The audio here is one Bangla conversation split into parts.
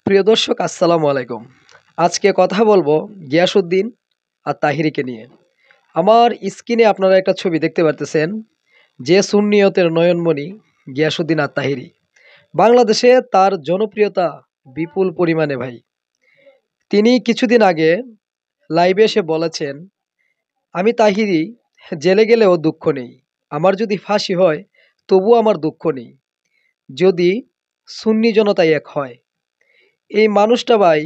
প্রিয় দর্শক, আসসালামু আলাইকুম। আজকে কথা বলবো গিয়াসউদ্দিন আর তাহিরিকে নিয়ে। আমার স্ক্রিনে আপনারা একটা ছবি দেখতে পারতেছেন, যে সুন্নিয়তের নয়নমণি গিয়াসউদ্দিন আর তাহিরি। বাংলাদেশে তার জনপ্রিয়তা বিপুল পরিমাণে ভাই। তিনি কিছুদিন আগে লাইভে এসে বলেছেন, আমি তাহিরি জেলে গেলেও দুঃখ নেই, আমার যদি ফাঁসি হয় তবুও আমার দুঃখ নেই, যদি সুন্নি জনতাই এক হয়। এই মানুষটা ভাই,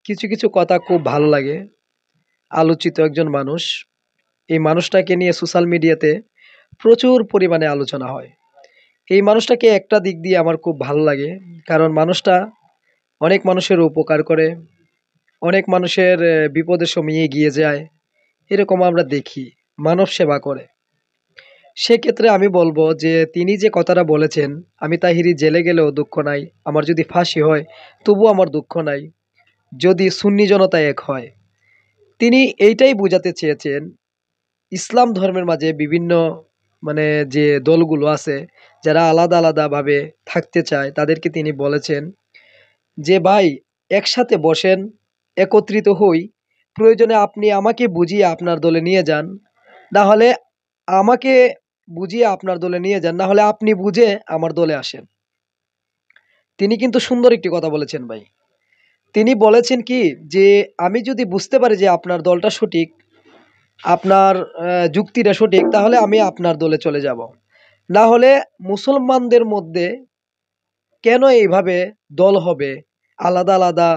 কিছু কিছু কথা খুব ভালো লাগে। আলোচিত একজন মানুষ। এই মানুষটাকে নিয়ে সোশ্যাল মিডিয়াতে প্রচুর পরিমাণে আলোচনা হয়। এই মানুষটাকে একটা দিক দিয়ে আমার খুব ভালো লাগে, কারণ মানুষটা অনেক মানুষের উপকার করে, অনেক মানুষের বিপদের সময় এগিয়ে যায়। এরকম আমরা দেখি, মানব সেবা করে। সেক্ষেত্রে আমি বলবো যে তিনি যে কথাটা বলেছেন, আমি তাহিরি জেলে গেলেও দুঃখ নাই, আমার যদি ফাঁসি হয় তবুও আমার দুঃখ নাই, যদি সুন্নি জনতা এক হয়। তিনি এইটাই বোঝাতে চেয়েছেন, ইসলাম ধর্মের মাঝে বিভিন্ন মানে যে দলগুলো আছে, যারা আলাদা আলাদাভাবে থাকতে চায়, তাদেরকে তিনি বলেছেন যে ভাই, একসাথে বসেন, একত্রিত হই। প্রয়োজনে আপনি আমাকে বুঝিয়ে আপনার দলে নিয়ে যান, না হলে আমাকে বুঝিয়ে আপনার দলে নিয়ে যান, না হলে আপনি বুঝে আমার দলে আসেন। তিনি কিন্তু সুন্দর একটি কথা বলেছেন ভাই। তিনি বলেছেন কি, যে আমি যদি বুঝতে পারি যে আপনার দলটা সঠিক, আপনার যুক্তিটা সঠিক, তাহলে আমি আপনার দলে চলে যাব। না হলে মুসলমানদের মধ্যে কেন এইভাবে দল হবে, আলাদা আলাদা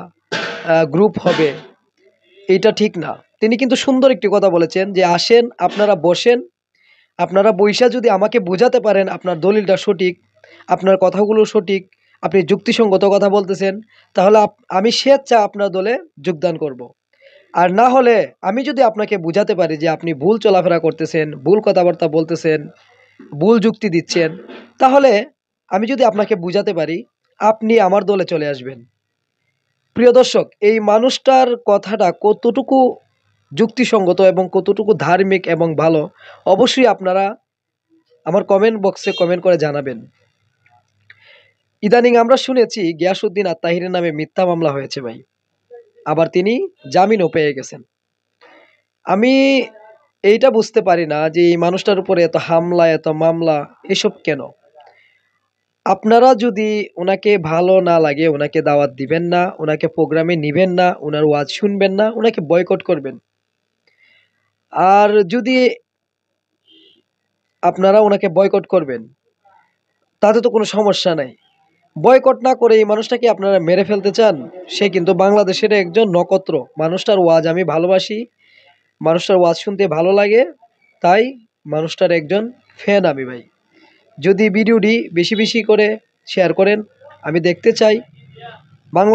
গ্রুপ হবে, এটা ঠিক না। তিনি কিন্তু সুন্দর একটি কথা বলেছেন যে আসেন, আপনারা বসেন, আপনারা বৈশা যদি আমাকে বোঝাতে পারেন আপনার দলিলটা সঠিক, আপনার কথাগুলো সঠিক, আপনি যুক্তিসঙ্গত কথা বলতেছেন, তাহলে আমি স্বেচ্ছা আপনার দলে যোগদান করব। আর না হলে আমি যদি আপনাকে বুঝাতে পারি যে আপনি ভুল চলাফেরা করতেছেন, ভুল কথাবার্তা বলতেছেন, ভুল যুক্তি দিচ্ছেন, তাহলে আমি যদি আপনাকে বুঝাতে পারি, আপনি আমার দলে চলে আসবেন। প্রিয় দর্শক, এই মানুষটার কথাটা কতটুকু যুক্তিসঙ্গত এবং কতটুকু ধার্মিক এবং ভালো, অবশ্যই আপনারা আমার কমেন্ট বক্সে কমেন্ট করে জানাবেন। ইদানিং আমরা শুনেছি গিয়াসউদ্দিন আর তাহিরের নামে মিথ্যা মামলা হয়েছে ভাই, আবার তিনি জামিনও পেয়ে গেছেন। আমি এইটা বুঝতে পারি না যে এই মানুষটার উপরে এত হামলা, এত মামলা, এসব কেন? আপনারা যদি ওনাকে ভালো না লাগে, ওনাকে দাওয়াত দিবেন না, ওনাকে প্রোগ্রামে নিবেন না, ওনার ওয়াজ শুনবেন না, ওনাকে বয়কট করবেন। আর যদি আপনারা ওনাকে বয়কট করবেন, তাতে তো কোনো সমস্যা নাই। বয়কট না করে এই মানুষটাকে আপনারা মেরে ফেলতে চান। সে কিন্তু বাংলাদেশের একজন নক্ষত্র। মানুষটার ওয়াজ আমি ভালোবাসি, মানুষটার ওয়াজ শুনতে ভালো লাগে, তাই মানুষটার একজন ফ্যান আমি ভাই। যদি ভিডিওটি বেশি বেশি করে শেয়ার করেন, আমি দেখতে চাই বাংলা